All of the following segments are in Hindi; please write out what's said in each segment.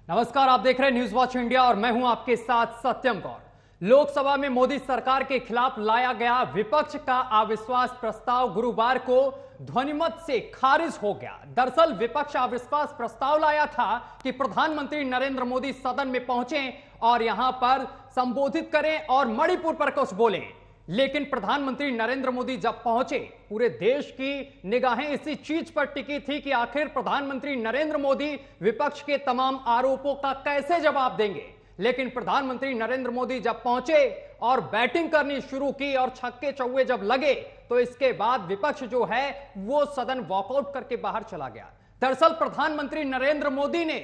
नमस्कार, आप देख रहे हैं न्यूज वॉच इंडिया और मैं हूं आपके साथ सत्यम गौड़। लोकसभा में मोदी सरकार के खिलाफ लाया गया विपक्ष का अविश्वास प्रस्ताव गुरुवार को ध्वनिमत से खारिज हो गया। दरअसल विपक्ष अविश्वास प्रस्ताव लाया था कि प्रधानमंत्री नरेंद्र मोदी सदन में पहुंचे और यहां पर संबोधित करें और मणिपुर पर कुछ बोलें। लेकिन प्रधानमंत्री नरेंद्र मोदी जब पहुंचे, पूरे देश की निगाहें इसी चीज पर टिकी थी कि आखिर प्रधानमंत्री नरेंद्र मोदी विपक्ष के तमाम आरोपों का कैसे जवाब देंगे। लेकिन प्रधानमंत्री नरेंद्र मोदी जब पहुंचे और बैटिंग करनी शुरू की और छक्के चौके जब लगे, तो इसके बाद विपक्ष जो है वो सदन वॉकआउट करके बाहर चला गया। दरअसल प्रधानमंत्री नरेंद्र मोदी ने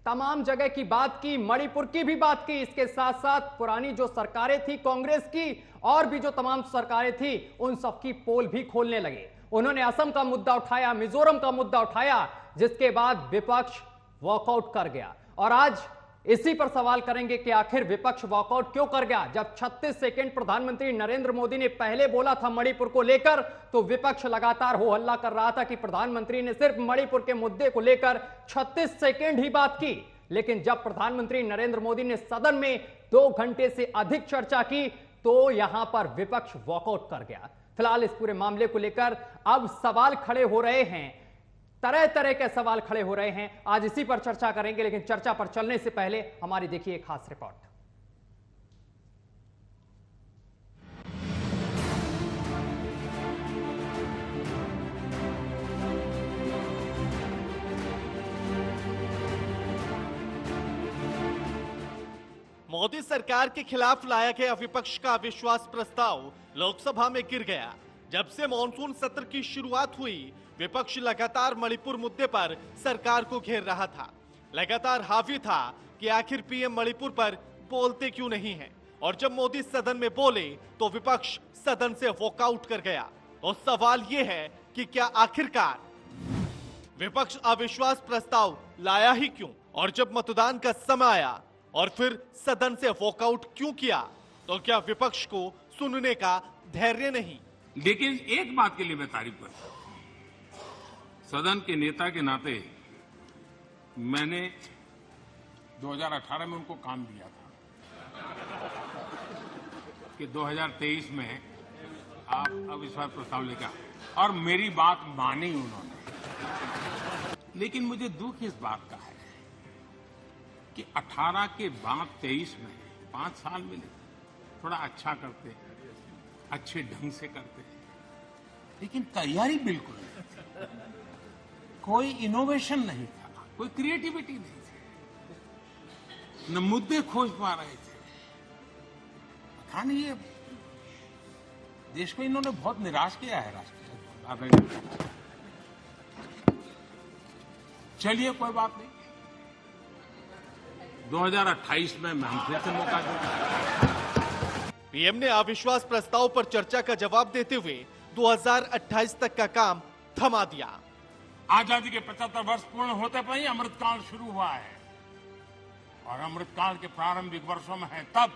तमाम जगह की बात की, मणिपुर की भी बात की, इसके साथ साथ पुरानी जो सरकारें थी कांग्रेस की और भी जो तमाम सरकारें थी उन सबकी पोल भी खोलने लगे। उन्होंने असम का मुद्दा उठाया, मिजोरम का मुद्दा उठाया, जिसके बाद विपक्ष वॉकआउट कर गया। और आज इसी पर सवाल करेंगे कि आखिर विपक्ष वॉकआउट क्यों कर गया। जब 36 सेकंड प्रधानमंत्री नरेंद्र मोदी ने पहले बोला था मणिपुर को लेकर, तो विपक्ष लगातार हो हल्ला कर रहा था कि प्रधानमंत्री ने सिर्फ मणिपुर के मुद्दे को लेकर 36 सेकंड ही बात की। लेकिन जब प्रधानमंत्री नरेंद्र मोदी ने सदन में 2 घंटे से अधिक चर्चा की, तो यहां पर विपक्ष वॉकआउट कर गया। फिलहाल इस पूरे मामले को लेकर अब सवाल खड़े हो रहे हैं, तरह तरह के सवाल खड़े हो रहे हैं। आज इसी पर चर्चा करेंगे, लेकिन चर्चा पर चलने से पहले हमारी देखिए एक खास रिपोर्ट। मोदी सरकार के खिलाफ लाया गया विपक्ष का अविश्वास प्रस्ताव लोकसभा में गिर गया। जब से मॉनसून सत्र की शुरुआत हुई, विपक्ष लगातार मणिपुर मुद्दे पर सरकार को घेर रहा था। लगातार हावी था कि आखिर पीएम मणिपुर पर बोलते क्यों नहीं हैं। और जब मोदी सदन में बोले तो विपक्ष सदन से वॉकआउट कर गया। तो सवाल यह है कि क्या आखिरकार विपक्ष अविश्वास प्रस्ताव लाया ही क्यों, और जब मतदान का समय आया और फिर सदन से वॉकआउट क्यों किया, तो क्या विपक्ष को सुनने का धैर्य नहीं। लेकिन एक बात के लिए मैं तारीफ करता हूं, सदन के नेता के नाते मैंने 2018 में उनको काम दिया था कि 2023 में आप अविश्वास प्रस्ताव लेकर, और मेरी बात मानी उन्होंने। लेकिन मुझे दुख इस बात का है कि 18 के बाद 23 में 5 साल मिले, थोड़ा अच्छा करते, अच्छे ढंग से करते, लेकिन तैयारी बिल्कुल नहीं, कोई इनोवेशन नहीं था, कोई क्रिएटिविटी नहीं थी, न मुद्दे खोज पा रहे थे। पता नहीं ये देश को इन्होंने बहुत निराश किया है। राष्ट्र चलिए कोई बात नहीं, 2028 में हम फिर से मौका देंगे। पीएम ने अविश्वास प्रस्ताव पर चर्चा का जवाब देते हुए 2028 तक का काम थमा दिया। आजादी के 75 वर्ष पूर्ण होते पर ही अमृतकाल शुरू हुआ है, और अमृतकाल के प्रारंभिक वर्षों में है। तब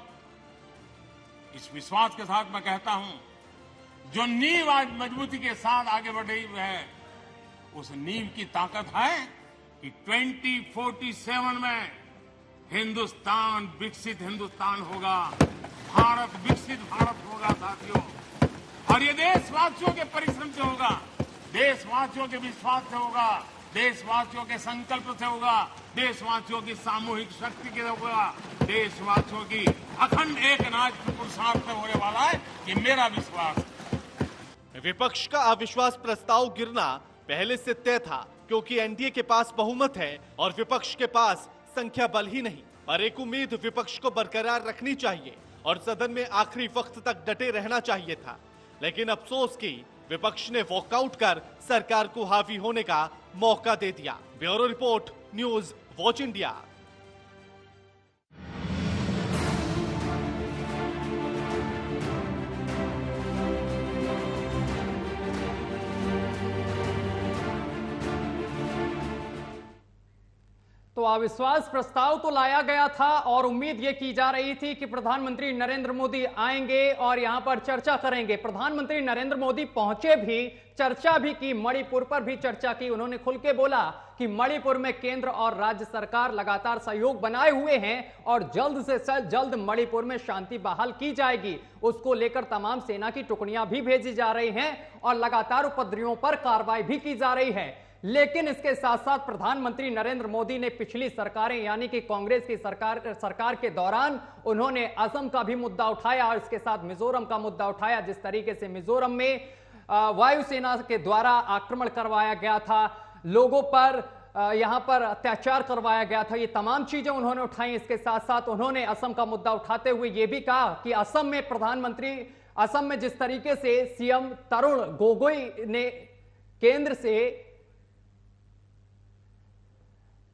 इस विश्वास के साथ मैं कहता हूं, जो नींव आज मजबूती के साथ आगे बढ़ रही है, उस नींव की ताकत है कि 2047 में हिंदुस्तान विकसित हिंदुस्तान होगा, भारत विकसित भारत होगा साथियों। और ये देशवासियों के परिश्रम से होगा, देशवासियों के विश्वास से होगा, देशवासियों के संकल्प से होगा, देशवासियों की सामूहिक शक्ति से होगा, देशवासियों की अखंड एकनाथ के पुरुषार्थ से होने वाला है, ये मेरा विश्वास है। विपक्ष का अविश्वास प्रस्ताव गिरना पहले से तय था, क्योंकि एनडीए के पास बहुमत है और विपक्ष के पास संख्या बल ही नहीं। पर एक उम्मीद विपक्ष को बरकरार रखनी चाहिए और सदन में आखिरी वक्त तक डटे रहना चाहिए था। लेकिन अफसोस कि विपक्ष ने वॉकआउट कर सरकार को हावी होने का मौका दे दिया। Bureau report, news watch India. तो अविश्वास प्रस्ताव तो लाया गया था और उम्मीद यह की जा रही थी कि प्रधानमंत्री नरेंद्र मोदी आएंगे और यहां पर चर्चा करेंगे। प्रधानमंत्री नरेंद्र मोदी पहुंचे भी, चर्चा भी की, मणिपुर पर भी चर्चा की। उन्होंने खुल के बोला कि मणिपुर में केंद्र और राज्य सरकार लगातार सहयोग बनाए हुए हैं और जल्द से जल्द मणिपुर में शांति बहाल की जाएगी। उसको लेकर तमाम सेना की टुकड़ियां भी भेजी जा रही हैं और लगातार उपद्रवियों पर कार्रवाई भी की जा रही है। लेकिन इसके साथ साथ प्रधानमंत्री नरेंद्र मोदी ने पिछली सरकारें यानी कि कांग्रेस की सरकार के दौरान उन्होंने असम का भी मुद्दा उठाया और इसके साथ मिजोरम का मुद्दा उठाया। जिस तरीके से मिजोरम में वायुसेना के द्वारा आक्रमण करवाया गया था, लोगों पर यहां पर अत्याचार करवाया गया था, ये तमाम चीजें उन्होंने उठाई। इसके साथ साथ उन्होंने असम का मुद्दा उठाते हुए यह भी कहा कि असम में जिस तरीके से सीएम तरुण गोगोई ने केंद्र से,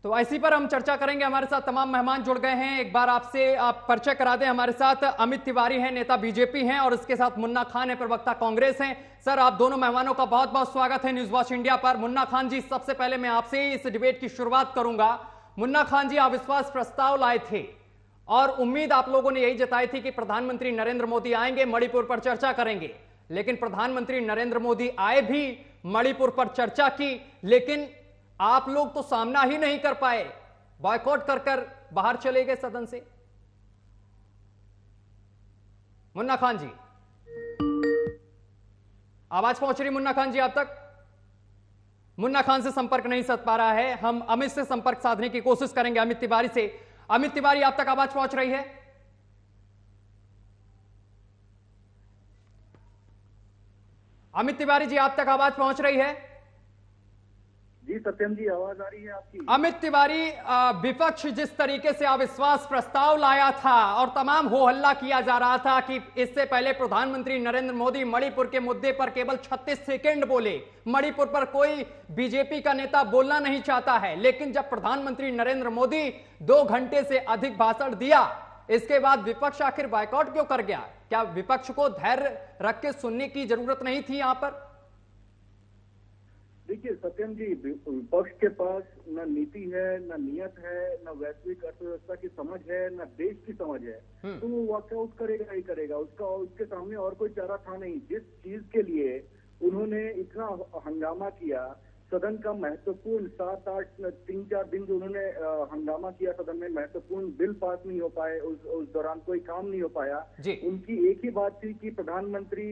तो इसी पर हम चर्चा करेंगे। हमारे साथ तमाम मेहमान जुड़ गए हैं। एक बार आपसे आप परिचय करा दें। हमारे साथ अमित तिवारी हैं, नेता बीजेपी हैं, और इसके साथ मुन्ना खान है, प्रवक्ता कांग्रेस हैं। सर, आप दोनों मेहमानों का बहुत बहुत स्वागत है न्यूज वॉच इंडिया पर। मुन्ना खान जी, सबसे पहले मैं आपसे इस डिबेट की शुरुआत करूंगा। मुन्ना खान जी, अविश्वास प्रस्ताव लाए थे और उम्मीद आप लोगों ने यही जताई थी कि प्रधानमंत्री नरेंद्र मोदी आएंगे, मणिपुर पर चर्चा करेंगे। लेकिन प्रधानमंत्री नरेंद्र मोदी आए भी, मणिपुर पर चर्चा की, लेकिन आप लोग तो सामना ही नहीं कर पाए, बॉयकॉट कर बाहर चले गए सदन से। मुन्ना खान जी, आवाज पहुंच रही मुन्ना खान जी आप तक? मुन्ना खान से संपर्क नहीं साध पा रहा है। हम अमित से संपर्क साधने की कोशिश करेंगे, अमित तिवारी से। अमित तिवारी, आप तक आवाज पहुंच रही है? अमित तिवारी जी, आप तक आवाज पहुंच रही है? जी सत्यम जी, आवाज आ रही है आपकी? अमित तिवारी, विपक्ष जिस तरीके से अविश्वास प्रस्ताव लाया था और तमाम हो हल्ला किया जा रहा था कि इससे पहले प्रधानमंत्री नरेंद्र मोदी मणिपुर के मुद्दे पर केवल 36 सेकंड बोले, मणिपुर पर कोई बीजेपी का नेता बोलना नहीं चाहता है, लेकिन जब प्रधानमंत्री नरेंद्र मोदी 2 घंटे से अधिक भाषण दिया, इसके बाद विपक्ष आखिर बायकॉट क्यों कर गया? क्या विपक्ष को धैर्य रख के सुनने की जरूरत नहीं थी यहां पर? देखिए सत्यम जी, विपक्ष के पास न नीति है, न नियत है, न वैश्विक अर्थव्यवस्था की समझ है, न देश की समझ है, तो वो वॉकआउट करेगा ही करेगा। उसके सामने और कोई चारा था नहीं। जिस चीज के लिए उन्होंने इतना हंगामा किया, सदन का महत्वपूर्ण 7-8-3-4 दिन जो उन्होंने हंगामा किया सदन में, महत्वपूर्ण बिल पास नहीं हो पाए, उस दौरान कोई काम नहीं हो पाया। उनकी एक ही बात थी कि प्रधानमंत्री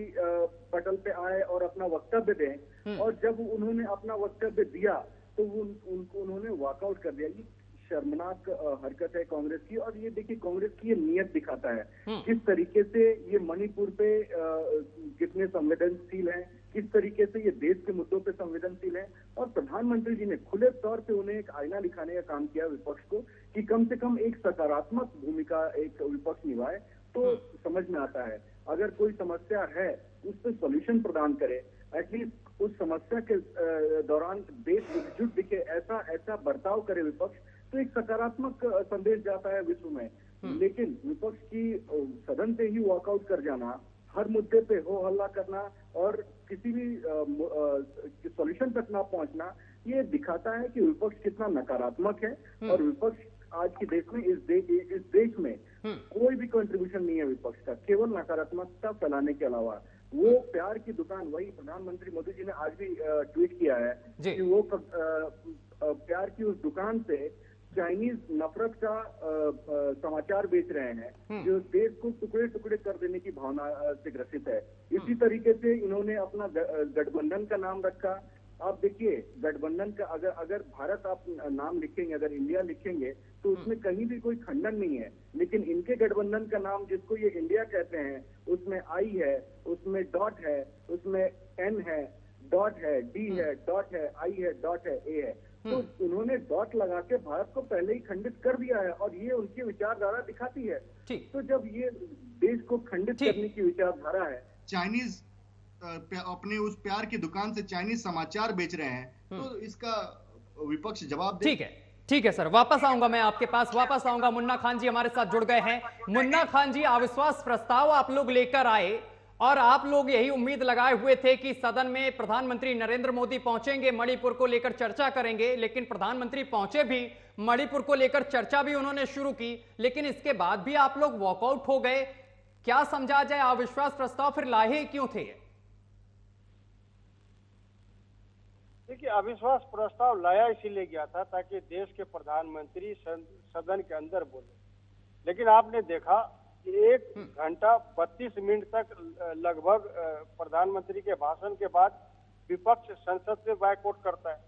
पटल पे आए और अपना वक्तव्य दें, और जब उन्होंने अपना वक्तव्य दिया तो उन्होंने वॉकआउट कर दिया। ये शर्मनाक हरकत है कांग्रेस की, और ये देखिए कांग्रेस की ये नीयत दिखाता है किस तरीके से ये मणिपुर पे कितने संवेदनशील हैं, किस तरीके से ये देश के मुद्दों पे संवेदनशील है। और प्रधानमंत्री जी ने खुले तौर पे उन्हें एक आईना दिखाने का काम किया विपक्ष को कि कम से कम एक सकारात्मक भूमिका एक विपक्ष निभाए, तो समझ में आता है। अगर कोई समस्या है उस पर सोल्यूशन प्रदान करे, एटलीस्ट उस समस्या के दौरान देश एकजुट दिखे, ऐसा बर्ताव करे विपक्ष, तो एक सकारात्मक संदेश जाता है विश्व में। लेकिन विपक्ष की सदन से ही वॉकआउट कर जाना, हर मुद्दे पे हो हल्ला करना और किसी भी सॉल्यूशन तक ना पहुंचना, ये दिखाता है कि विपक्ष कितना नकारात्मक है। और विपक्ष आज के देश में, इस देश में कोई भी कंट्रीब्यूशन नहीं है विपक्ष का, केवल नकारात्मकता फैलाने के अलावा। वो प्यार की दुकान, वही प्रधानमंत्री मोदी जी ने आज भी ट्वीट किया है कि वो प्यार की उस दुकान से चाइनीज नफरत का समाचार बेच रहे हैं, जो देश को टुकड़े टुकड़े कर देने की भावना से ग्रसित है। इसी तरीके से इन्होंने अपना गठबंधन का नाम रखा। आप देखिए, गठबंधन का अगर भारत आप नाम लिखेंगे, अगर इंडिया लिखेंगे, तो उसमें कहीं भी कोई खंडन नहीं है। लेकिन इनके गठबंधन का नाम, जिसको ये इंडिया कहते हैं, उसमें आई है, उसमें डॉट है, उसमें एन है, डॉट है, डी है, डॉट है, आई है, डॉट है, ए है। तो उन्होंने डॉट लगा के भारत को पहले ही खंडित कर दिया है, और ये उनकी विचारधारा दिखाती है। तो जब ये देश को खंडित करने की विचारधारा है, चाइनीज अपने उस प्यार की दुकान से चाइनीज समाचार बेच रहे हैं, तो इसका विपक्ष जवाब दे। ठीक है सर, वापस आऊंगा, मैं आपके पास वापस आऊंगा। मुन्ना खान जी हमारे साथ जुड़ गए हैं। मुन्ना खान जी, अविश्वास प्रस्ताव आप लोग लेकर आए और आप लोग यही उम्मीद लगाए हुए थे कि सदन में प्रधानमंत्री नरेंद्र मोदी पहुंचेंगे, मणिपुर को लेकर चर्चा करेंगे, लेकिन प्रधानमंत्री पहुंचे भी, मणिपुर को लेकर चर्चा भी उन्होंने शुरू की, लेकिन इसके बाद भी आप लोग वॉकआउट हो गए। क्या समझा जाए, अविश्वास प्रस्ताव फिर लाए क्यों थे? देखिए, अविश्वास प्रस्ताव लाया इसीलिए गया था ताकि देश के प्रधानमंत्री सदन के अंदर बोले, लेकिन आपने देखा कि 1 घंटा 32 मिनट तक लगभग प्रधानमंत्री के भाषण के बाद विपक्ष संसद से बायकॉट करता है।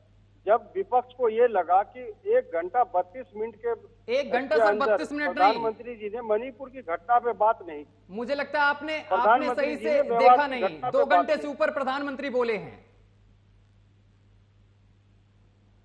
जब विपक्ष को ये लगा कि 1 घंटा 32 मिनट के 1 घंटा से 32 मिनट नहीं, प्रधानमंत्री जी ने मणिपुर की घटना पे बात नहीं, मुझे लगता है आपने सही से देखा नहीं। 2 घंटे से ऊपर प्रधानमंत्री बोले हैं।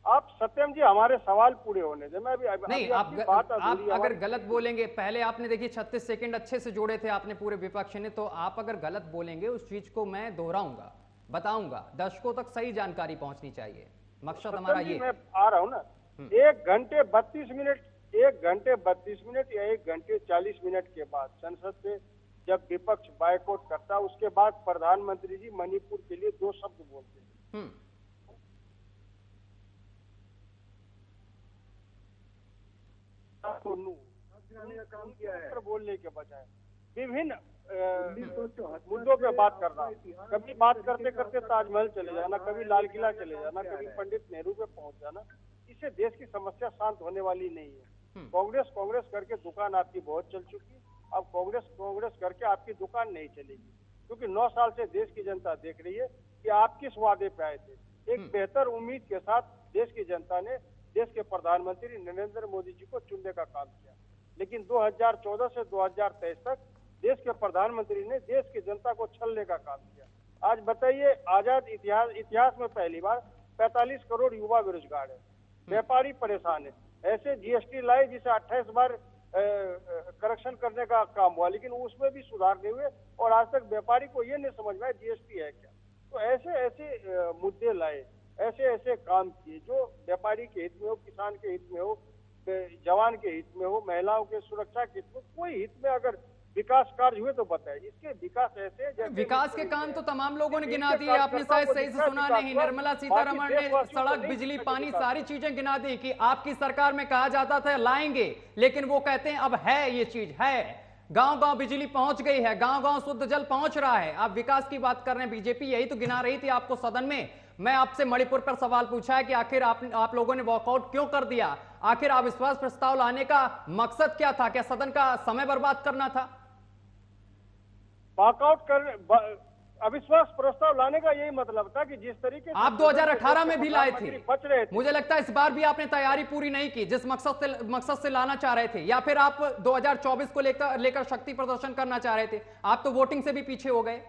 आप सत्यम जी हमारे सवाल पूरे होने दे। मैं अभी नहीं, आप अगर गलत बोलेंगे, पहले आपने देखिए 36 सेकंड अच्छे से जोड़े थे आपने पूरे विपक्ष ने, तो आप अगर गलत बोलेंगे उस चीज को मैं दोहराऊंगा, बताऊंगा, दर्शकों तक सही जानकारी पहुंचनी चाहिए, मकसद हमारा ये। मैं आ रहा हूं ना, 1 घंटे 32 मिनट 1 घंटे 32 मिनट या 1 घंटे 40 मिनट के बाद संसद से जब विपक्ष बायकॉट करता, उसके बाद प्रधानमंत्री जी मणिपुर के लिए 2 शब्द बोलते हैं। काम किया है बोलने के बजाय विभिन्न मुद्दों पे बात करना। कभी बात करते करते ताजमहल चले जाना, कभी लाल किला चले जाना, कभी पंडित नेहरू पे पहुंच जाना। इससे देश की समस्या शांत होने वाली नहीं है। कांग्रेस करके दुकान आपकी बहुत चल चुकी, अब कांग्रेस करके आपकी दुकान नहीं चलेगी, क्योंकि 9 साल से देश की जनता देख रही है कि आप किस वादे पे आए थे। एक बेहतर उम्मीद के साथ देश की जनता ने देश के प्रधानमंत्री नरेंद्र मोदी जी को चुनने का काम किया, लेकिन 2014 से 2023 तक देश के प्रधानमंत्री ने देश की जनता को छलने का काम किया। आज बताइए, आजाद इतिहास में पहली बार 45 करोड़ युवा बेरोजगार है, व्यापारी परेशान है। ऐसे जीएसटी लाए जिसे 28 बार करेक्शन करने का काम हुआ, लेकिन उसमें भी सुधार नहीं हुए और आज तक व्यापारी को ये नहीं समझ में आया जीएसटी है क्या। तो ऐसे मुद्दे लाए, ऐसे काम किए जो व्यापारी के हित में हो, किसान के हित में हो, जवान के हित में हो, महिलाओं के सुरक्षा के हित में, कोई हित में अगर विकास कार्य हुए तो बताए। इसके विकास ऐसे विकास के काम तो तमाम लोगों ने गिना दिए, आपने शायद सही से सुना नहीं। निर्मला सीतारमण ने सड़क, बिजली, पानी सारी चीजें गिना दी कि आपकी सरकार में कहा जाता था लाएंगे, लेकिन वो कहते हैं अब है, ये चीज है। गांव-गांव बिजली पहुंच गई है, गांव-गांव शुद्ध जल पहुंच रहा है। आप विकास की बात कर रहे हैं, बीजेपी यही तो गिना रही थी आपको सदन में। मैं आपसे मणिपुर पर सवाल पूछा है कि आखिर आप लोगों ने वॉकआउट क्यों कर दिया? आखिर अविश्वास प्रस्ताव लाने का मकसद क्या था? क्या सदन का समय बर्बाद करना था? वॉकआउट कर अविश्वास प्रस्ताव लाने का यही मतलब था कि जिस तरीके से आप 2018 में भी लाए थे, बच रहे थे। मुझे लगता है इस बार भी आपने तैयारी पूरी नहीं की जिस मकसद से लाना चाह रहे थे, या फिर आप 2024 को लेकर शक्ति प्रदर्शन करना चाह रहे थे। आप तो वोटिंग से भी पीछे हो गए।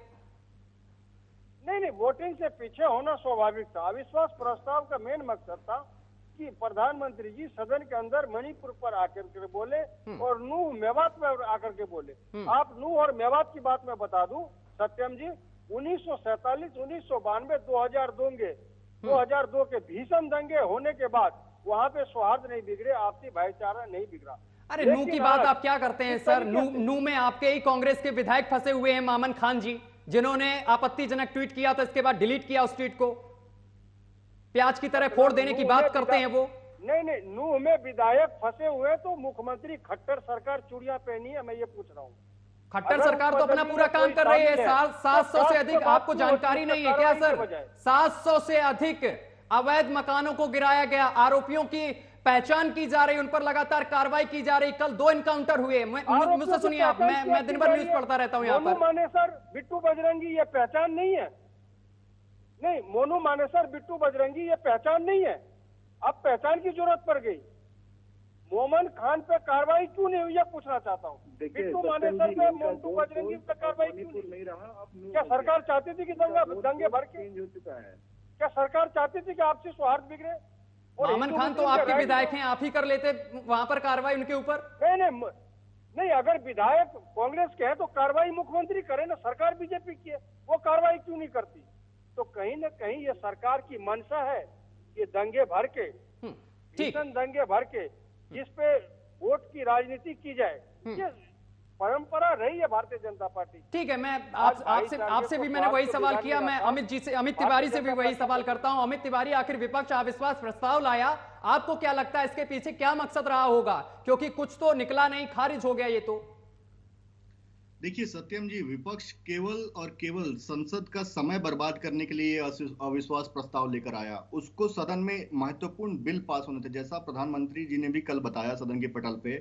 नहीं, वोटिंग से पीछे होना स्वाभाविक था। अविश्वास प्रस्ताव का मेन मकसद था कि प्रधानमंत्री जी सदन के अंदर मणिपुर पर आकर के बोले और नूह मेवात पर आकर के बोले। आप नूह और मेवात की बात मैं बता दूं सत्यम जी, 1947, 1992, 2002 के भीषण दंगे होने के बाद वहां पे सौहार्द नहीं बिगड़े, आपसी भाईचारा नहीं बिगड़ा। अरे नूह की बात आप क्या करते हैं सर? नूह में आपके ही कांग्रेस के विधायक फंसे हुए हैं, मामन खान जी, जिन्होंने आपत्तिजनक ट्वीट किया था, इसके बाद डिलीट किया उस ट्वीट को। प्याज की तरह फोड़ देने की बात करते हैं वो। नहीं, नूह में विधायक फंसे हुए तो मुख्यमंत्री खट्टर सरकार चूड़ियां पहनी है, मैं ये पूछ रहा हूँ। खट्टर सरकार तो अपना पूरा काम कर रही है। 700 से अधिक, आपको जानकारी नहीं है क्या सर? 700 से अधिक अवैध मकानों को गिराया गया, आरोपियों की पहचान की जा रही, उन पर लगातार कार्रवाई की जा रही। कल 2 एनकाउंटर हुए। मुझसे सुनिए आप, मैं दिन भर न्यूज पढ़ता रहता हूँ यहाँ पर। मोनू मानेसर, बिट्टू बजरंगी ये पहचान नहीं है? नहीं, मोनू मानेसर, बिट्टू बजरंगी ये पहचान नहीं है? अब पहचान की जरूरत पड़ गई। मोमन खान पे कार्रवाई क्यों नहीं हुई, ये पूछना चाहता हूँ। बिट्टू मानेसर पे, मोन्टू बजरंगी पे कार्रवाई क्यों नहीं रहा? क्या सरकार चाहती थी कि दंगे भर के? क्या सरकार चाहती थी कि आपसी सौहार्द बिगड़े? मोमन खान तो आपके विधायक हैं, आप ही कर लेते वहां पर कार्रवाई उनके ऊपर। नहीं, अगर विधायक कांग्रेस के हैं तो कार्रवाई मुख्यमंत्री करे ना, सरकार बीजेपी की है, वो कार्रवाई क्यों नहीं करती? तो कहीं ना कहीं ये सरकार की मंशा है, ये दंगे भर के, भीषण दंगे भर के, जिसपे वोट की राजनीति की जाए, ये परंपरा रही है भारतीय जनता पार्टी। ठीक है, मैं आपसे भी मैंने वही सवाल किया। मैं अमित तिवारी से भी वही सवाल करता हूं। अमित तिवारी, आखिर विपक्ष अविश्वास प्रस्ताव लाया, आपको क्या लगता है इसके पीछे क्या मकसद रहा होगा? क्योंकि कुछ तो निकला नहीं, खारिज हो गया ये तो। देखिए सत्यम जी, विपक्ष केवल और केवल संसद का समय बर्बाद करने के लिए अविश्वास प्रस्ताव लेकर आया। उसको सदन में महत्वपूर्ण बिल पास होने थे, जैसा प्रधानमंत्री जी ने भी कल बताया सदन के पटल पे,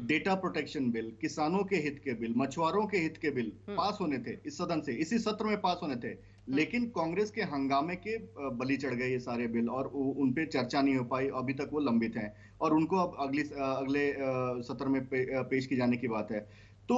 डेटा प्रोटेक्शन बिल, किसानों के हित के बिल, मछुआरों के हित के बिल पास होने थे इस सदन से, इसी सत्र में पास होने थे। लेकिन कांग्रेस के हंगामे के बलि चढ़ गए ये सारे बिल और उन पे चर्चा नहीं हो पाई। अभी तक वो लंबित हैं और उनको अब अगले सत्र में पेश की जाने की बात है। तो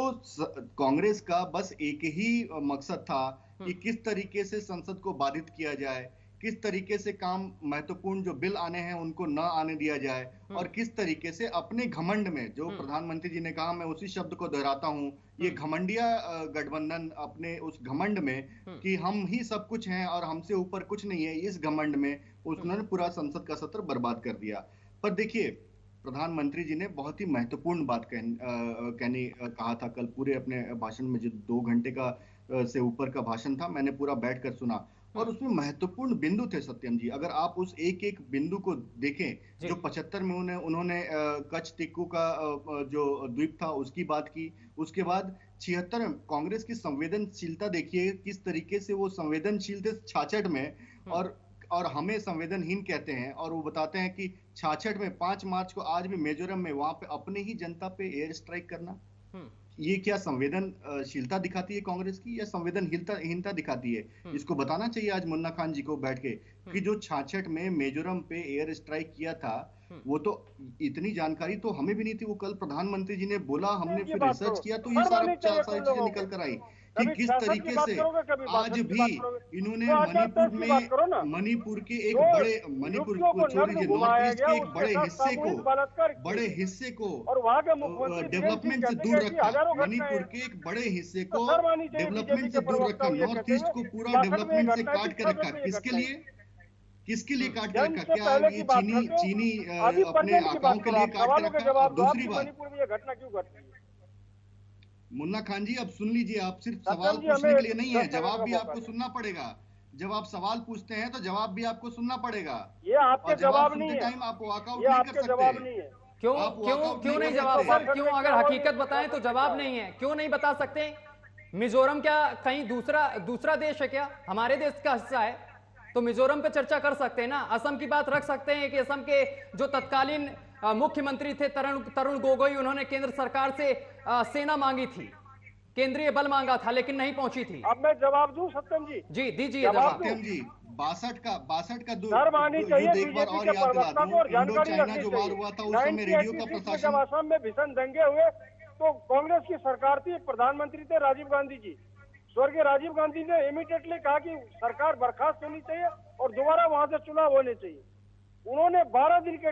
कांग्रेस का बस एक ही मकसद था कि किस तरीके से संसद को बाधित किया जाए, किस तरीके से काम महत्वपूर्ण जो बिल आने हैं उनको न आने दिया जाए, और किस तरीके से अपने घमंड में, जो प्रधानमंत्री जी ने कहा, मैं उसी शब्द को दोहराता हूं, ये घमंडिया गठबंधन अपने उस घमंड में कि हम ही सब कुछ हैं और हमसे ऊपर कुछ नहीं है, इस घमंड में उन्होंने पूरा संसद का सत्र बर्बाद कर दिया। पर देखिए, प्रधानमंत्री जी ने बहुत ही महत्वपूर्ण बात कहा था कल पूरे अपने भाषण में, जो 2 घंटे का से ऊपर का भाषण था, मैंने पूरा बैठकर सुना और उसमें महत्वपूर्ण बिंदु थे सत्यम जी। अगर आप उस एक एक बिंदु को देखें, जो 75 में उन्होंने कच्छ टिक्कू का जो द्वीप था उसकी बात की, उसके बाद 76 में कांग्रेस की संवेदनशीलता देखिए, किस तरीके से वो संवेदनशील थे 66 में, और हमें संवेदनहीन कहते हैं। और वो बताते हैं कि 66 में 5 मार्च को आज भी मिजोरम में वहां पे अपने ही जनता पे एयर स्ट्राइक करना, ये क्या संवेदनशीलता दिखाती है कांग्रेस की या संवेदनहीनता दिखाती है? इसको बताना चाहिए आज मुन्ना खान जी को बैठ के कि जो 66 में मिजोरम पे एयर स्ट्राइक किया था, वो तो इतनी जानकारी तो हमें भी नहीं थी। वो कल प्रधानमंत्री जी ने बोला, हमने फिर रिसर्च किया तो ये सारी चीजें निकल कर आई कि किस तरीके से आज भी इन्होंने मणिपुर के एक मणिपुर को छोड़ दीजिए, नॉर्थ ईस्ट के एक बड़े हिस्से को डेवलपमेंट से दूर रखा। मणिपुर के एक बड़े हिस्से को डेवलपमेंट से दूर रखा, नॉर्थ ईस्ट को पूरा डेवलपमेंट से काट के रखा। किसके लिए काट के रखा? क्या ये चीनी अपने आकाओं के लिए काट के रखा? और दूसरी बात, मुन्ना खान जी अब सुन लीजिए, आप सिर्फ सवाल पूछने के लिए नहीं है, जवाब भी आपको सुनना पड़ेगा। जब आप सवाल पूछते हैं तो जवाब भी आपको सुनना पड़ेगा। ये आपके जवाब नहीं है, टाइम आप वॉकआउट नहीं कर सकते। क्यों नहीं जवाब सर? क्यों? अगर हकीकत बताएं तो जवाब नहीं है, क्यों नहीं बता सकते? मिजोरम क्या कहीं दूसरा देश है क्या? हमारे देश का हिस्सा है, तो मिजोरम पे चर्चा कर सकते हैं ना। असम की बात रख सकते हैं कि असम के जो तत्कालीन मुख्यमंत्री थे तरुण गोगोई, उन्होंने केंद्र सरकार से सेना मांगी थी, केंद्रीय बल मांगा था, लेकिन नहीं पहुंची थी। अब मैं जवाब दूं सत्यम जी? जी दीजिए जवाब। सत्यम जी, 62 का एक बार और याद दिला दूं, इंडो चाइना जो वार हुआ था उस समय रेडियो का प्रशासन, जब असम में भीषण दंगे हुए तो कांग्रेस की सरकार थी, प्रधानमंत्री थे राजीव गांधी जी। स्वर्गीय राजीव गांधी ने इमीडिएटली कहा कि सरकार बर्खास्त होनी चाहिए और दोबारा वहां से चुनाव होने चाहिए। उन्होंने 12 दिन के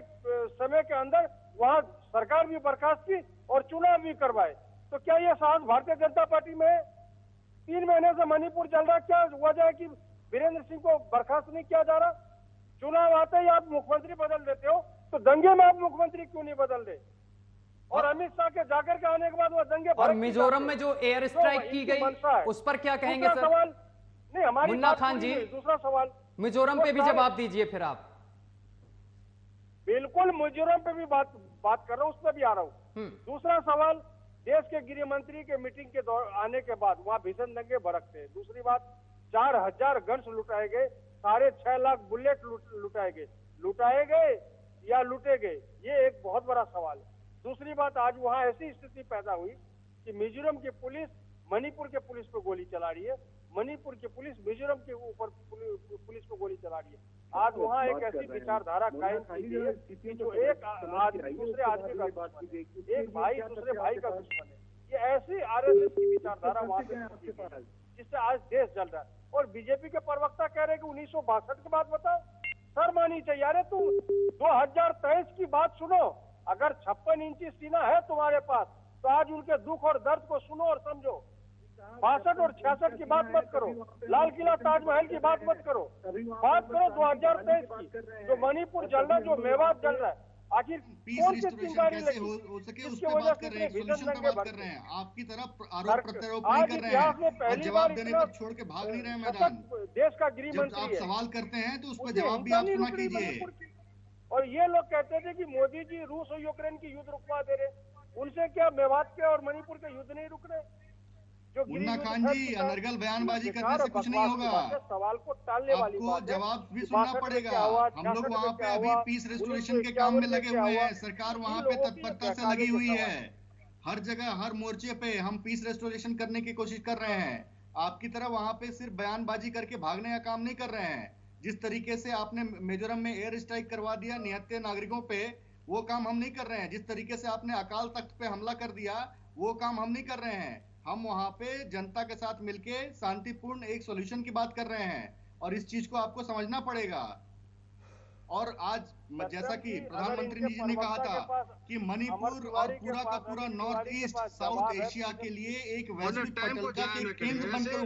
समय के अंदर वहां सरकार भी बर्खास्त की और चुनाव भी करवाए। तो क्या ये साहस भारतीय जनता पार्टी में है? 3 महीने से मणिपुर चल रहा, क्या वजह है कि वीरेंद्र सिंह को बर्खास्त नहीं किया जा रहा? चुनाव आते ही आप मुख्यमंत्री बदल देते हो, तो दंगे में आप मुख्यमंत्री क्यों नहीं बदल दे? और अमित शाह के जाकर के आने के बाद वो दंगे, और मिजोरम में जो एयर स्ट्राइक की गई उस पर क्या कहेंगे सर? सवाल नहीं, हमारी मुन्ना खान जी, दूसरा सवाल मिजोरम पे भी जवाब दीजिए फिर आप। बिल्कुल, मिजोरम पे भी बात कर रहा हूँ, उस पर भी आ रहा हूँ। दूसरा सवाल, देश के गृह मंत्री के मीटिंग के आने के बाद वहाँ भीषण दंगे भड़कते हैं। दूसरी बात, 4000 गन्स लुटाए गए, 6.5 लाख बुलेट लुटाए गए या लूटे गए, ये एक बहुत बड़ा सवाल है। दूसरी बात, आज वहाँ ऐसी स्थिति पैदा हुई कि मिजोरम की पुलिस मणिपुर के पुलिस पर गोली चला रही है, मणिपुर की पुलिस मिजोरम के ऊपर पुलिस को गोली चला रही है। आज वहाँ एक ऐसी विचारधारा कायम की गई है कि जो एक आदमी दूसरे आदमी का दुश्मन है, एक भाई दूसरे भाई का दुश्मन है। ये ऐसी आरएसएस की विचारधारा वहाँ पे जिससे आज देश जल रहा है। और बीजेपी के प्रवक्ता कह रहे हैं कि 1962 की बात बताओ, शर्म आनी चाहिए। अरे तू 2023 की बात सुनो। अगर 56 इंची सीना है तुम्हारे पास तो आज उनके दुख और दर्द को सुनो और समझो। 62 और 66 की बात मत करो, लाल किला ताजमहल की बात मत करो, बात करो 2023 की। जो मणिपुर जल रहा है, जो मेवात जल रहा है, आखिर पीस कौन सी रिस्टोरेशन चिंगारी कैसे लगी हो सके उस जिसकी पे वजह बात से कर रहे हैं, इतने सोल्यूशन भीषण पे दंगे बात कर भड़के? रहे हैं। आपकी तरफ आरोप प्रत्यारोप नहीं आज कर रहे इतिहास में हैं और पहली जवाब बार देने इतना पर छोड़ के भाग नहीं रहे हैं सतत मैदान। देश का गृह जब मंत्री आप है, सवाल करते हैं तो उस पर उसकी जवाब भी हिंसा आप नहीं सुना रुक रही कीजिए। मणिपुर की। और ये लोग कहते थे कि मोदी जी रूस और यूक्रेन की युद्ध रुकवा दे रहे, उनसे क्या मेवात के और मणिपुर के युद्ध नहीं रुक रहे? जो गृह मुन्ना युद्ध खान फैल जी, चुका है, अनर्गल बयानबाजी ये करने बेकार से कुछ नहीं बकवास की होगा। बात है, सवाल को टालने वाली आपको बात है। जवाब भी कि सुनना 62 में पड़ेगा। क्या हुआ, हम लोग 66 में वहाँ पे क्या अभी हुआ, पीस रेस्टोरेशन के 1951 काम में में लगे क्या हुए हुआ, हैं। सरकार इन वहाँ पे लोगों की तत्परता से बहकावे लगी के हुई सवाल। है। हर जगह हर मोर्चे पे हम पीस रेस्टोरेशन करने की कोशिश कर रहे हैं। आपकी तरह वहाँ पे सिर्फ बयानबाजी करके भागने का काम नहीं कर रहे हैं। जिस तरीके से आपने मिजोरम में एयर स्ट्राइक करवा दिया निहत्थे नागरिकों पे, वो काम हम नहीं कर रहे हैं। जिस तरीके से आपने अकाल तख्त पे हमला कर दिया, वो काम हम नहीं कर रहे हैं। हम वहां पे जनता के साथ मिलके शांतिपूर्ण एक सॉल्यूशन की बात कर रहे हैं और इस चीज को आपको समझना पड़ेगा। और आज जैसा कि प्रधानमंत्री जी ने कहा था कि मणिपुर और पूरा का पूरा नॉर्थ ईस्ट साउथ एशिया के लिए एक वैश्विक पटलता के केंद्र बनकर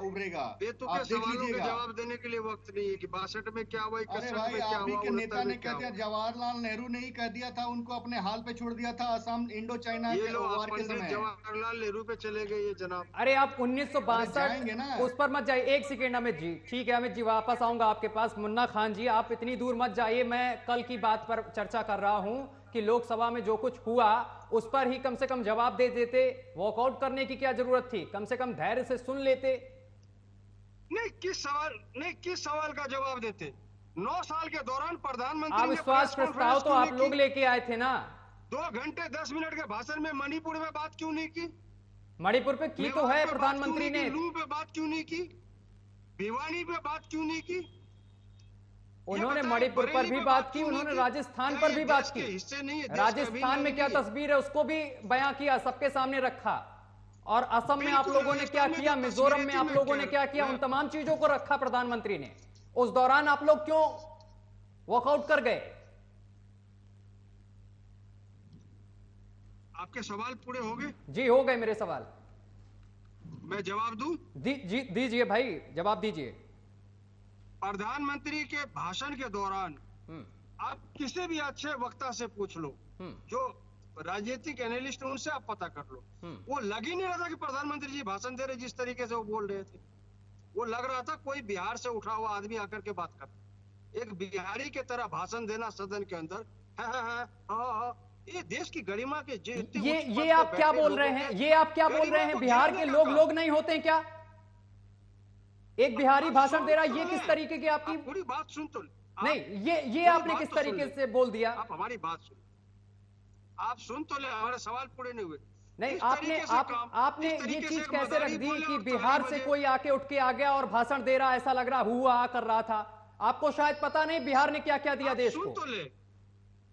उभरेगा। आप देख लीजिएगा। जवाब देने के लिए वक्त नहीं है कि 62 में क्या हुआ, अरे भाई, आप ही के नेता ने कहते हैं जवाहरलाल नेहरू ने ही कह दिया था, उनको अपने हाल पे छोड़ दिया था असम इंडो चाइना के वार के समय। जवाहरलाल नेहरू पे चले गए ये जनाब। अरे आप 1962 उस पर मत जाइए। एक सेकेंड अमित जी, ठीक है अमित जी, वापस आऊंगा आपके पास। मुन्ना खान जी, आप इतनी दूर मत जाइए। मैं कल की बात पर चर्चा कर रहा हूं कि लोकसभा में जो कुछ हुआ उस पर ही कम से कम जवाब दे देते। वॉकआउट करने की क्या जरूरत थी? कम से कम धैर्य से सुन लेते। नहीं, किस सवाल का जवाब देते? 9 साल के दौरान प्रधानमंत्री ने अविश्वास प्रस्ताव तो आप लोग लेके आए थे ना। 2 घंटे 10 मिनट के भाषण में मणिपुर में बात क्यों नहीं की? मणिपुर पे की तो है प्रधानमंत्री ने। लू पे बात क्यों नहीं की? भिवानी पे बात क्यों नहीं की? उन्होंने मणिपुर पर भी बात की, उन्होंने राजस्थान पर भी बात की। राजस्थान में क्या तस्वीर है उसको भी बयां किया, सबके सामने रखा। और असम में आप लोगों ने क्या किया, मिजोरम में आप लोगों ने क्या किया, उन तमाम चीजों को रखा प्रधानमंत्री ने। उस दौरान आप लोग क्यों वॉकआउट कर गए? आपके सवाल पूरे हो गए? जी हो गए मेरे सवाल। मैं जवाब दूं? दीजिए भाई, जवाब दीजिए। प्रधानमंत्री के भाषण के दौरान आप किसी भी अच्छे वक्ता से पूछ लो, जो राजनीतिक एनालिस्ट है, उनसे आप पता कर लो, वो लग ही नहीं रहा था कि प्रधानमंत्री जी भाषण दे रहे। जिस तरीके से वो बोल रहे थे, वो लग रहा था कोई बिहार से उठा हुआ आदमी आकर के बात कर। एक बिहारी के तरह भाषण देना सदन के अंदर, ये देश की गरिमा के ये आप क्या बोल रहे हैं? ये आप क्या बोल रहे हैं? बिहार के लोग नहीं होते क्या? एक बिहारी भाषण दे रहा है, ये किस तरीके की आपकी पूरी बात सुन तो नहीं, ये आपने किस तरीके से बोल दिया? आप हमारी बात सुन, आप सुन तो ले, हमारे सवाल पूरे नहीं हुए। नहीं, आपने ये चीज कैसे रख दी कि बिहार से कोई आके उठ के आ गया और भाषण दे रहा, ऐसा लग रहा हुआ कर रहा था। आपको शायद पता नहीं बिहार ने क्या क्या दिया देश को। सुन तो ले,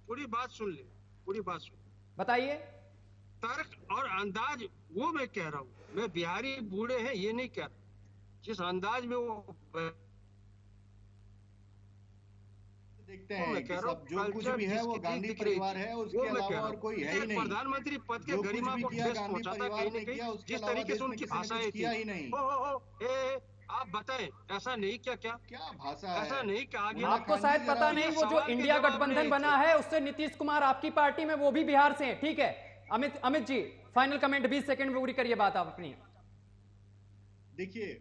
पूरी बात सुन ले, पूरी बात सुन, बताइए। तर्क और अंदाज वो मैं कह रहा हूँ, मैं बिहारी बूढ़े हैं ये नहीं कह रहा। जिस अंदाज में वो देखते हैं कि सब जो कुछ भी है वो गांधी परिवार है, उसके अलावा और कोई है ही नहीं। प्रधानमंत्री पद के गरिमा को ठेस पहुंचा था कहीं न कहीं, जिस तरीके से उनकी भाषाएं थी। ही नहीं। आप बताएं, ऐसा नहीं क्या भाषा है? ऐसा नहीं कहा गया। आपको शायद पता नहीं, वो जो इंडिया गठबंधन बना है उससे नीतीश कुमार आपकी पार्टी में, वो भी बिहार से है। ठीक है Amit ji, final comment 20 second में पूरी करिए बात आप अपनी। देखिए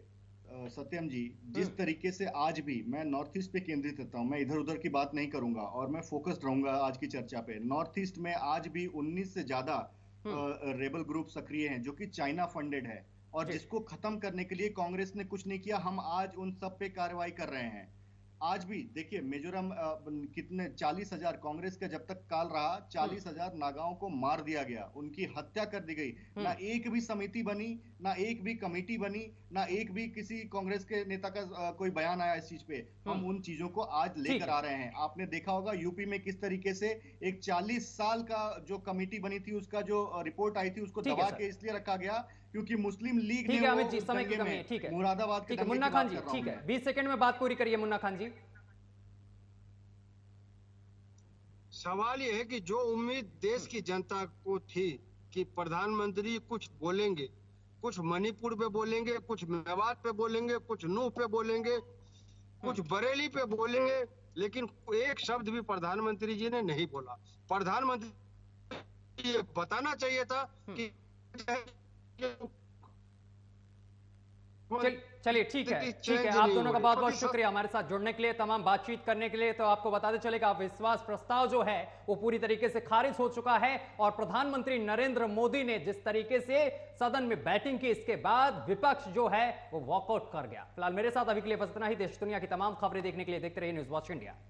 सत्यम जी, जिस तरीके से आज भी मैं नॉर्थ ईस्ट पे केंद्रित रहता हूं, मैं इधर उधर की बात नहीं करूंगा और मैं फोकस्ड रहूंगा आज की चर्चा पे। नॉर्थ ईस्ट में आज भी 19 से ज्यादा रेबल ग्रुप सक्रिय हैं जो कि चाइना फंडेड है और जिसको खत्म करने के लिए कांग्रेस ने कुछ नहीं किया। हम आज उन सब पे कार्रवाई कर रहे हैं। आज भी देखिए मिजोरम कितने 40,000 कांग्रेस का जब तक काल रहा, 40,000 नागाओं को मार दिया गया, उनकी हत्या कर दी गई। ना एक भी समिति बनी, ना एक भी कमेटी बनी, ना एक भी किसी कांग्रेस के नेता का कोई बयान आया इस चीज पे। हम उन चीजों को आज लेकर आ रहे हैं। आपने देखा होगा यूपी में किस तरीके से एक 40 साल का जो कमेटी बनी थी, उसका जो रिपोर्ट आई थी, उसको दबा के इसलिए रखा गया क्योंकि मुस्लिम लीग ने अमित जी, समय की कमी है। ठीक है मुरादाबाद के मुन्ना खान जी, ठीक है 20 सेकंड में बात पूरी करिए मुन्ना खान जी। सवाल यह है कि जो उम्मीद देश की जनता को थी कि प्रधानमंत्री कुछ बोलेंगे, कुछ मणिपुर पे बोलेंगे, कुछ मेवात पे बोलेंगे, कुछ नूह पे बोलेंगे, कुछ बरेली पे बोलेंगे, लेकिन एक शब्द भी प्रधानमंत्री जी ने नहीं बोला। प्रधानमंत्री ये बताना चाहिए था कि चलिए ठीक है आप दोनों का बहुत बहुत शुक्रिया हमारे साथ जुड़ने के लिए, तमाम बातचीत करने के लिए। तो आपको बताते चलेगा अविश्वास प्रस्ताव जो है वो पूरी तरीके से खारिज हो चुका है और प्रधानमंत्री नरेंद्र मोदी ने जिस तरीके से सदन में बैटिंग की, इसके बाद विपक्ष जो है वो वॉकआउट कर गया। फिलहाल मेरे साथ अभी के लिए बस इतना ही। देश दुनिया की तमाम खबरें देखने के लिए देखते रहिए न्यूज़ वॉच इंडिया।